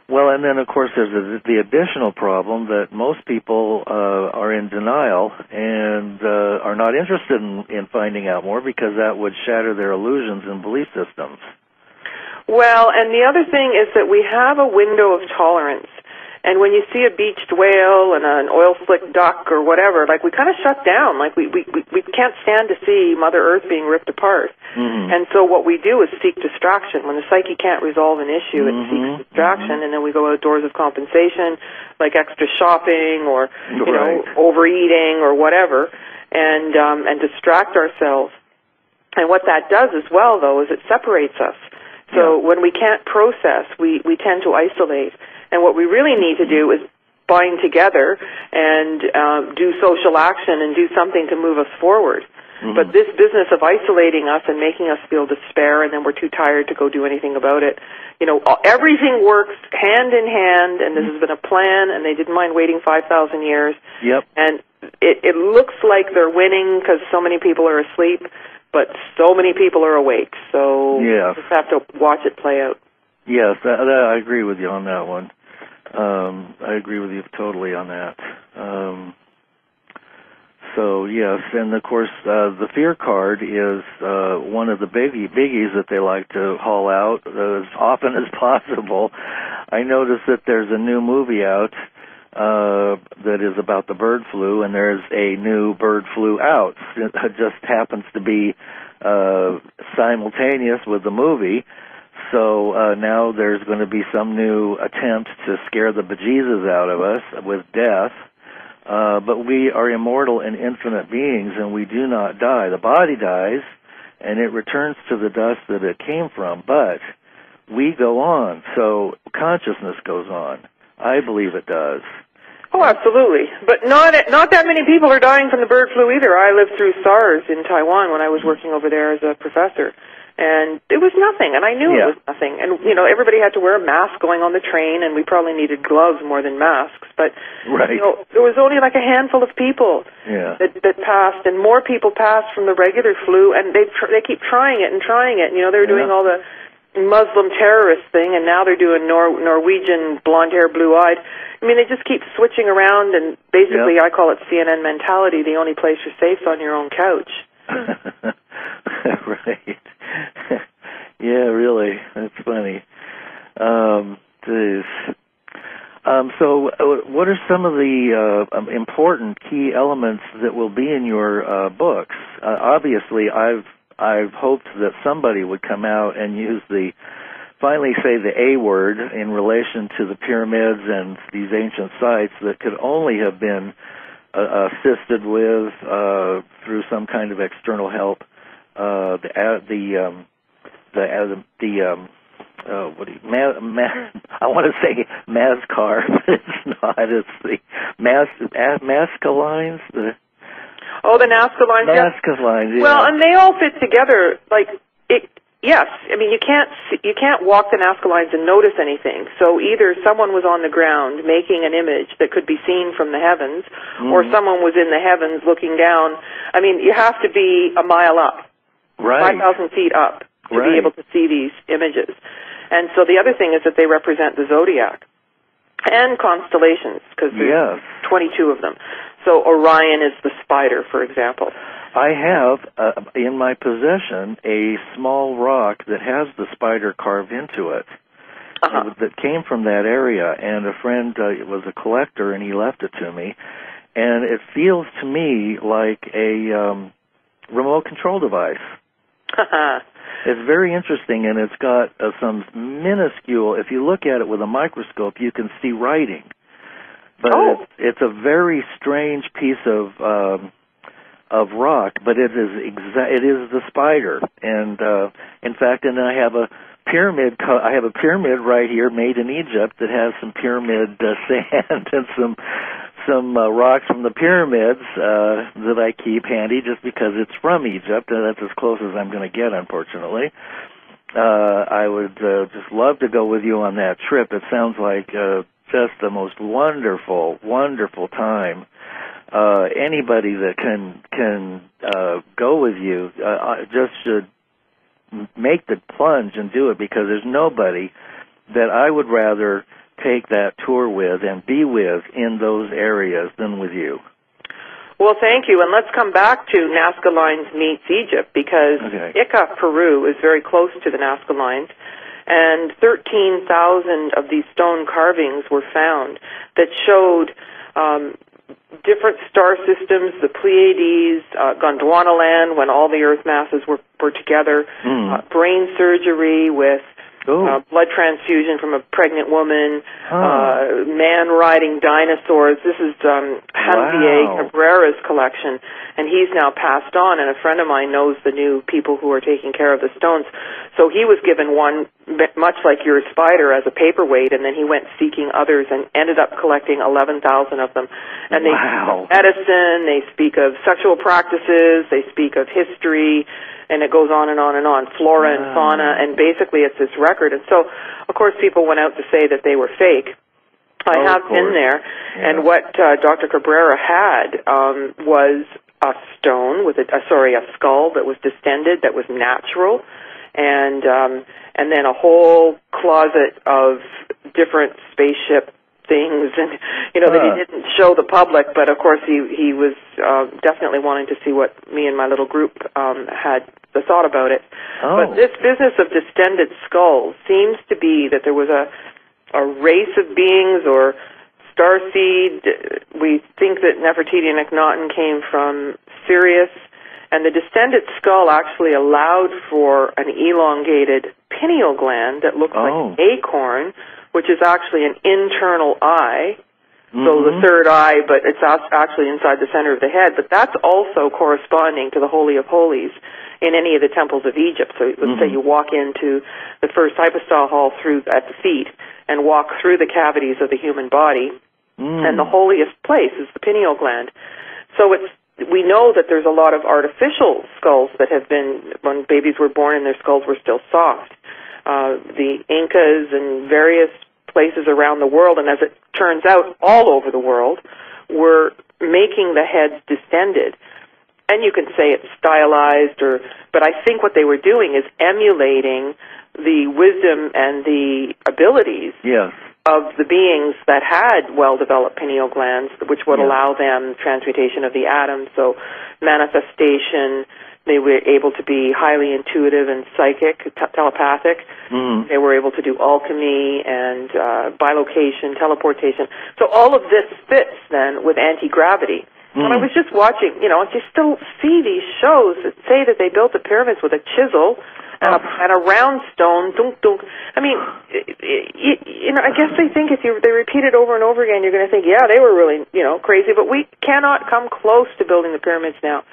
Well, and then, of course, there's the additional problem that most people are in denial and are not interested in finding out more because that would shatter their illusions and belief systems. Well, and the other thing is that we have a window of tolerance. And when you see a beached whale and an oil-slick duck or whatever, like, we kind of shut down. Like, we can't stand to see Mother Earth being ripped apart. Mm-hmm. And so what we do is seek distraction. When the psyche can't resolve an issue, it seeks distraction, and then we go outdoors of compensation, like extra shopping or, you know, overeating or whatever, and distract ourselves. And what that does as well, though, is it separates us. So when we can't process, we tend to isolate. And what we really need to do is bind together and do social action and do something to move us forward. Mm-hmm. But this business of isolating us and making us feel despair and then we're too tired to go do anything about it, you know, everything works hand in hand, and this has been a plan, and they didn't mind waiting 5,000 years. Yep. And it looks like they're winning because so many people are asleep, but so many people are awake. So we just have to watch it play out. Yes, I agree with you on that one. I agree with you totally on that. So, yes, and of course, the fear card is one of the biggies that they like to haul out as often as possible. I noticed that there's a new movie out that is about the bird flu, and there's a new bird flu out. It just happens to be simultaneous with the movie. So now there's going to be some new attempt to scare the bejesus out of us with death. But we are immortal and infinite beings, and we do not die. The body dies, and it returns to the dust that it came from. But we go on, so consciousness goes on. I believe it does. Oh, absolutely. But not that many people are dying from the bird flu either. I lived through SARS in Taiwan when I was working over there as a professor. And it was nothing, and I knew it was nothing. And, you know, everybody had to wear a mask going on the train, and we probably needed gloves more than masks. But, you know, there was only like a handful of people that passed, and more people passed from the regular flu, and they keep trying it and trying it. And, you know, they were doing all the Muslim terrorist thing, and now they're doing Norwegian, blonde-haired, blue-eyed. I mean, they just keep switching around, and basically I call it CNN mentality, the only place you're safe is on your own couch. Right. Yeah, really. That's funny. So what are some of the important key elements that will be in your books? Obviously, I've hoped that somebody would come out and finally say the A word in relation to the pyramids and these ancient sites that could only have been assisted with through some kind of external help. I want to say Mascar, but it's not. It's the Nazca lines. The Nazca lines. Nazca lines. Yeah. Well, and they all fit together. Like it. Yes, I mean you can't walk the Nazca lines and notice anything. So either someone was on the ground making an image that could be seen from the heavens, or someone was in the heavens looking down. I mean, you have to be a mile up. 5,000 feet up to be able to see these images. And so the other thing is that they represent the zodiac and constellations, because there's 22 of them. So Orion is the spider, for example. I have in my possession a small rock that has the spider carved into it that came from that area, and a friend was a collector, and he left it to me. And it feels to me like a remote control device. It's very interesting, and it's got some minuscule, if you look at it with a microscope, you can see writing. But it's a very strange piece of rock, but it is the spider. And in fact, and I have a pyramid right here made in Egypt that has some pyramid sand and some rocks from the pyramids that I keep handy just because it's from Egypt, and that's as close as I'm going to get, unfortunately. I would just love to go with you on that trip. It sounds like just the most wonderful, wonderful time. Anybody that can go with you just should make the plunge and do it, because there's nobody that I would rather take that tour with and be with in those areas than with you. Well, thank you, and let's come back to Nazca Lines meets Egypt, because Ica, Peru, is very close to the Nazca Lines, and 13,000 of these stone carvings were found that showed different star systems, the Pleiades, Gondwana land, when all the Earth masses were together, brain surgery with blood transfusion from a pregnant woman, man riding dinosaurs. This is Javier Cabrera's collection, and he's now passed on, and a friend of mine knows the new people who are taking care of the stones. So he was given one, much like your spider, as a paperweight, and then he went seeking others and ended up collecting 11,000 of them. And they speak of medicine, they speak of sexual practices, they speak of history, and it goes on and on and on, flora and fauna, and basically it's this record. And so, of course, people went out to say that they were fake. I have been there, and what Dr. Cabrera had was a stone with a skull that was distended, that was natural, and then a whole closet of different spaceship things, and that he didn't show the public, but of course he was definitely wanting to see what me and my little group had the thought about it. But this business of distended skulls seems to be that there was a race of beings or starseed. We think that Nefertiti and Akhenaten came from Sirius, and the distended skull actually allowed for an elongated pineal gland that looks like an acorn, which is actually an internal eye, so the third eye, but it's actually inside the center of the head. But that's also corresponding to the Holy of Holies in any of the temples of Egypt. So let's say you walk into the first hypostyle hall at the feet and walk through the cavities of the human body, and the holiest place is the pineal gland. So we know that there's a lot of artificial skulls that have been, when babies were born and their skulls were still soft. The Incas and various places around the world, and as it turns out, all over the world, were making the heads distended. And you can say it's stylized, but I think what they were doing is emulating the wisdom and the abilities of the beings that had well-developed pineal glands, which would allow them transmutation of the atoms, so manifestation. They were able to be highly intuitive and psychic, telepathic. They were able to do alchemy and bilocation, teleportation. So all of this fits then with anti-gravity. And I was just watching, you still see these shows that say that they built the pyramids with a chisel and a round stone. Dunk, dunk. I mean, I guess they think if they repeat it over and over again, you're going to think, yeah, they were really, crazy. But we cannot come close to building the pyramids now.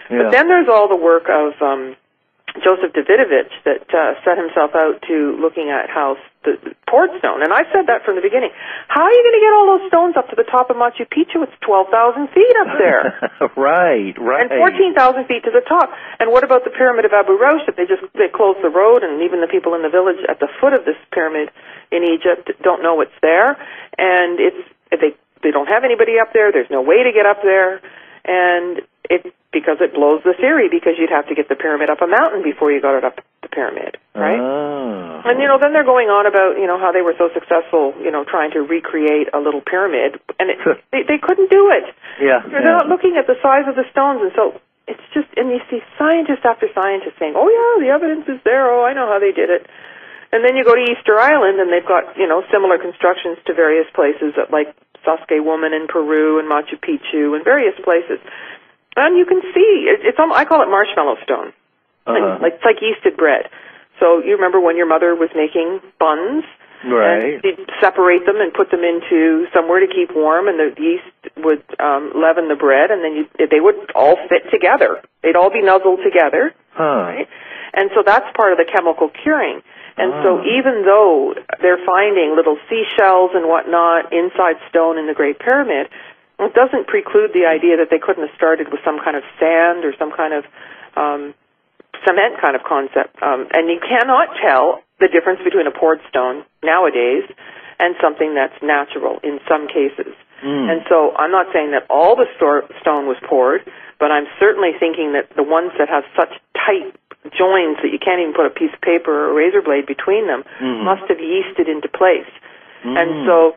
But then there's all the work of Joseph Davidovich that set himself out to looking at how the poured stone. And I said that from the beginning. How are you going to get all those stones up to the top of Machu Picchu? It's 12,000 feet up there. Right. And 14,000 feet to the top. And what about the Pyramid of Abu Rosh? That they closed the road, and even the people in the village at the foot of this pyramid in Egypt don't know it's there. And they don't have anybody up there. There's no way to get up there. And because it blows the theory, because you'd have to get the pyramid up a mountain before you got it up the pyramid, right? And, then they're going on about, how they were so successful, trying to recreate a little pyramid, and they couldn't do it. They're not looking at the size of the stones, and so it's just, and you see scientist after scientist saying, oh, yeah, the evidence is there, I know how they did it. And then you go to Easter Island, and they've got, similar constructions to various places, like Sasuke Woman in Peru and Machu Picchu and various places. And you can see, I call it marshmallow stone. It's like yeasted bread. So you remember when your mother was making buns? Right. And she'd separate them and put them into somewhere to keep warm, and the yeast would leaven the bread, and then they would all fit together. They'd all be nuzzled together. Right? And so that's part of the chemical curing. And so even though they're finding little seashells and whatnot inside stone in the Great Pyramid, it doesn't preclude the idea that they couldn't have started with some kind of sand or some kind of cement kind of concept. And you cannot tell the difference between a poured stone nowadays and something that's natural in some cases. And so I'm not saying that all the stone was poured, but I'm certainly thinking that the ones that have such tight joins that you can't even put a piece of paper or a razor blade between them must have yeasted into place. And so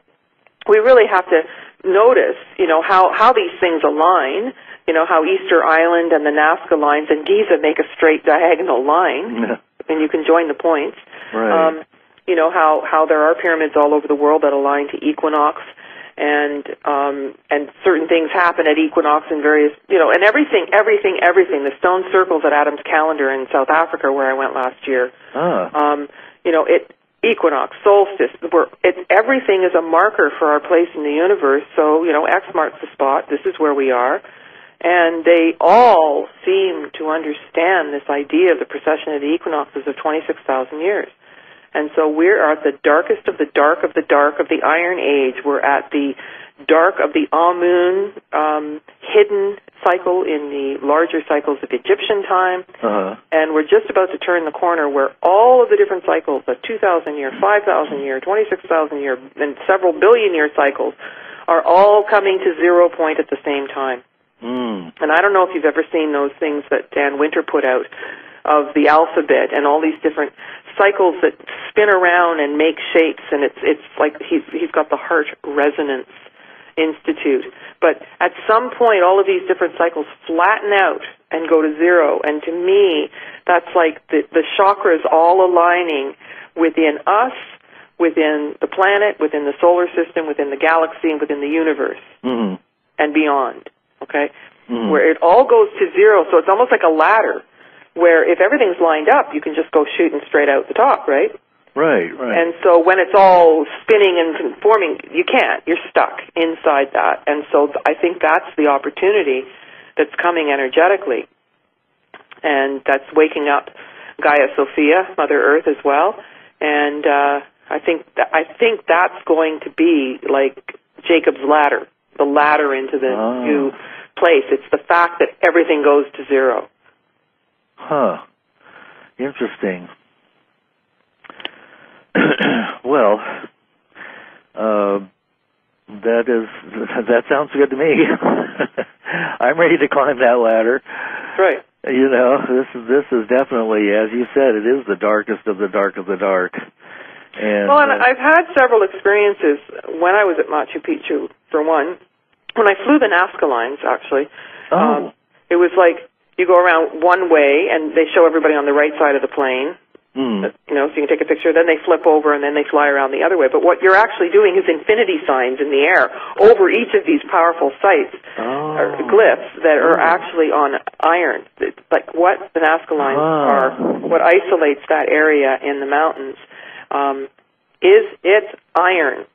we really have to notice, how these things align, how Easter Island and the Nazca lines and Giza make a straight diagonal line, and you can join the points. Right. How there are pyramids all over the world that align to equinox, and certain things happen at equinox in various, and everything. The stone circles at Adam's Calendar in South Africa, where I went last year. Equinox, solstice, everything is a marker for our place in the universe. So, X marks the spot. This is where we are. And they all seem to understand this idea of the precession of the equinoxes of 26,000 years. And so we're at the darkest of the dark of the dark of the Iron Age. We're at the dark of the Amun, hidden cycle in the larger cycles of Egyptian time. And we're just about to turn the corner where all of the different cycles, the 2,000-year, 5,000-year, 26,000-year, and several billion-year cycles, are all coming to 0 point at the same time. And I don't know if you've ever seen those things that Dan Winter put out of the alphabet and all these different cycles that spin around and make shapes, and it's like he's got the Heart Resonance Institute. But at some point, all of these different cycles flatten out and go to 0. And to me, that's like the chakras all aligning within us, within the planet, within the solar system, within the galaxy, and within the universe, and beyond. Okay? Where it all goes to 0, so it's almost like a ladder, where if everything's lined up, you can just go shooting straight out the top, right? Right. And so when it's all spinning and conforming, you can't. You're stuck inside that. And so I think that's the opportunity that's coming energetically. And that's waking up Gaia Sophia, Mother Earth, as well. And I think that's going to be like Jacob's ladder, the ladder into the new place. It's the fact that everything goes to 0. Interesting. Well, that sounds good to me. I'm ready to climb that ladder. Right. This is definitely, as you said, it is the darkest of the dark of the dark. And I've had several experiences when I was at Machu Picchu. For one, when I flew the Nazca lines, actually, it was like you go around one way, and they show everybody on the right side of the plane. So you can take a picture, then they flip over, and then they fly around the other way. But what you're actually doing is infinity signs in the air over each of these powerful sites, or glyphs that are actually on iron. It's like what the Nazca lines are, what isolates that area in the mountains, it's iron.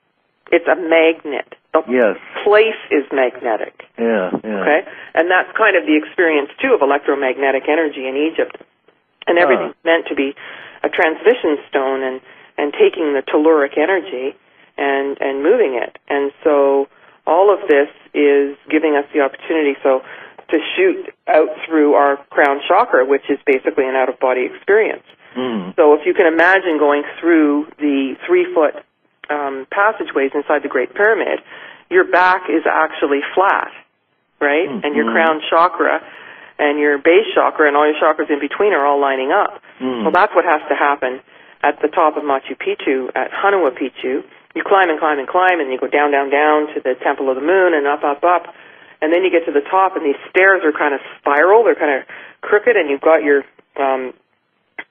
It's a magnet. The place is magnetic. Okay? And that's kind of the experience, too, of electromagnetic energy in Egypt. And everything's meant to be a transition stone and taking the telluric energy and moving it. And so all of this is giving us the opportunity to shoot out through our crown chakra, which is basically an out-of-body experience. So if you can imagine going through the 3-foot passageways inside the Great Pyramid, your back is actually flat, right? And your crown chakra and your base chakra and all your chakras in between are all lining up. Well, that's what has to happen at the top of Machu Picchu, at Hanua Picchu. You climb and climb and climb, and you go down, down, down to the Temple of the Moon and up, up, up. And then you get to the top, and these stairs are kind of spiral. They're kind of crooked, and you've got your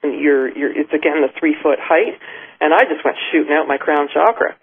it's again the 3-foot height. And I just went shooting out my crown chakra.